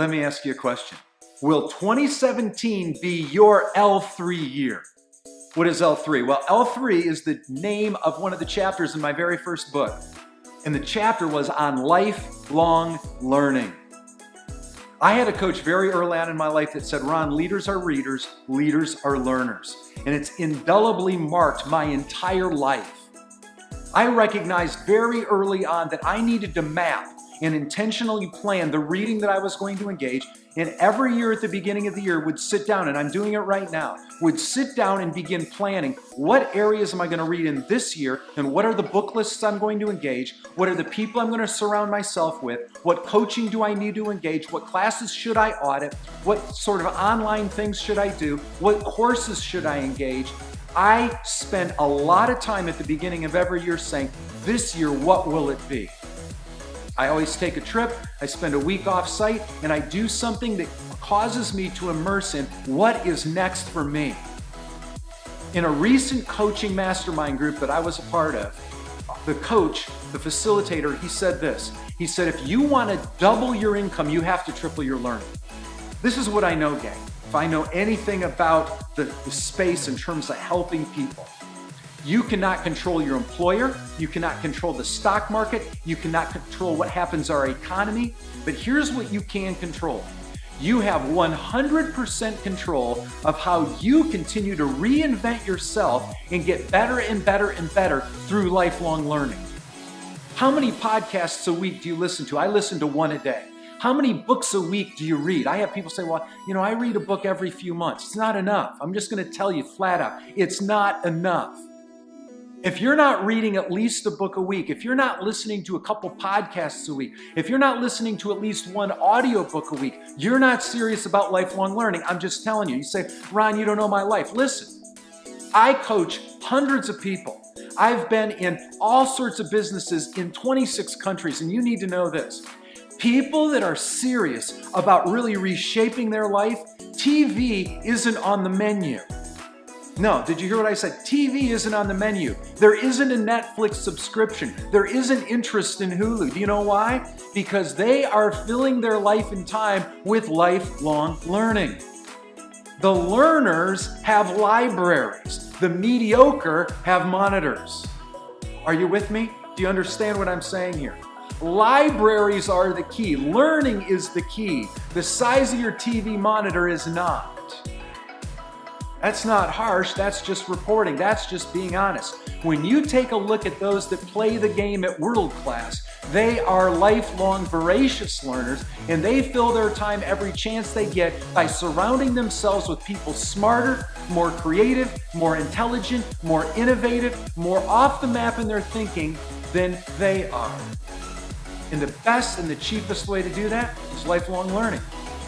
Let me ask you a question. Will 2017 be your L3 year? What is L3? Well, L3 is the name of one of the chapters in my very first book. And the chapter was on lifelong learning. I had a coach very early on in my life that said, Ron, leaders are readers, leaders are learners. And it's indelibly marked my entire life. I recognized very early on that I needed to map and intentionally plan the reading that I was going to engage. And every year at the beginning of the year would sit down, and I'm doing it right now, would sit down and begin planning what areas am I going to read in this year, and what are the book lists I'm going to engage, what are the people I'm going to surround myself with, what coaching do I need to engage, what classes should I audit, what sort of online things should I do, what courses should I engage. I spend a lot of time at the beginning of every year saying, this year, what will it be? I always take a trip, I spend a week off site, and I do something that causes me to immerse in what is next for me. In a recent coaching mastermind group that I was a part of, the coach, the facilitator, he said this. He said, if you want to double your income, you have to triple your learning. This is what I know, gang. If I know anything about the space in terms of helping people, you cannot control your employer. You cannot control the stock market. You cannot control what happens in our economy. But here's what you can control. You have 100% control of how you continue to reinvent yourself and get better and better and better through lifelong learning. How many podcasts a week do you listen to? I listen to one a day. How many books a week do you read? I have people say, well, I read a book every few months. It's not enough. I'm just going to tell you flat out, it's not enough. If you're not reading at least a book a week, if you're not listening to a couple podcasts a week, if you're not listening to at least one audio book a week, you're not serious about lifelong learning. I'm just telling you. You say, Ron, you don't know my life. Listen, I coach hundreds of people. I've been in all sorts of businesses in 26 countries, and you need to know this. People that are serious about really reshaping their life, TV isn't on the menu. No, did you hear what I said? TV isn't on the menu. There isn't a Netflix subscription. There isn't interest in Hulu. Do you know why? Because they are filling their life and time with lifelong learning. The learners have libraries. The mediocre have monitors. Are you with me? Do you understand what I'm saying here? Libraries are the key. Learning is the key. The size of your TV monitor is not. That's not harsh, that's just reporting, that's just being honest. When you take a look at those that play the game at world class, they are lifelong voracious learners, and they fill their time every chance they get by surrounding themselves with people smarter, more creative, more intelligent, more innovative, more off the map in their thinking than they are. And the best and the cheapest way to do that is lifelong learning.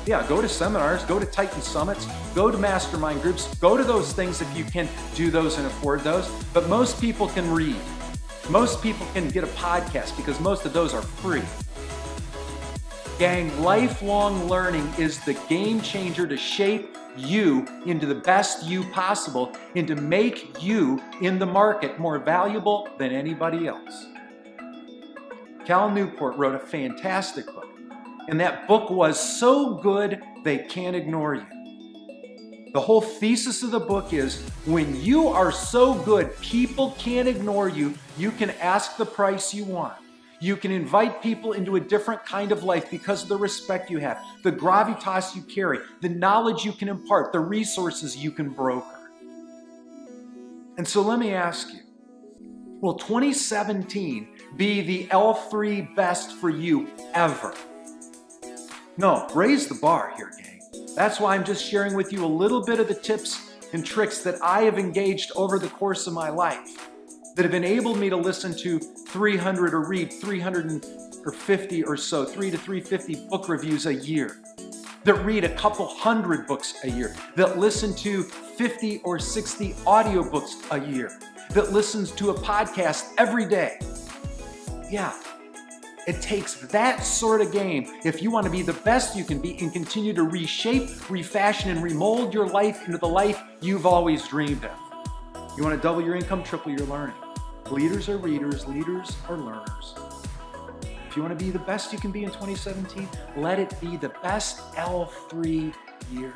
Yeah, go to seminars, go to Titan Summits, go to mastermind groups, go to those things if you can do those and afford those. But most people can read. Most people can get a podcast because most of those are free. Gang, lifelong learning is the game changer to shape you into the best you possible and to make you in the market more valuable than anybody else. Cal Newport wrote a fantastic book. And that book was so good, they can't ignore you. The whole thesis of the book is when you are so good, people can't ignore you. You can ask the price you want. You can invite people into a different kind of life because of the respect you have, the gravitas you carry, the knowledge you can impart, the resources you can broker. And so let me ask you, will 2017 be the L3 best for you ever? No, raise the bar here, gang. That's why I'm just sharing with you a little bit of the tips and tricks that I have engaged over the course of my life that have enabled me to listen to 300 or read 350 or so, 300 to 350 book reviews a year, that read a couple hundred books a year, that listen to 50 or 60 audiobooks a year, that listens to a podcast every day. Yeah. It takes that sort of game if you want to be the best you can be and continue to reshape, refashion, and remold your life into the life you've always dreamed of. You want to double your income, triple your learning. Leaders are readers, leaders are learners. If you want to be the best you can be in 2017, let it be the best L3 year.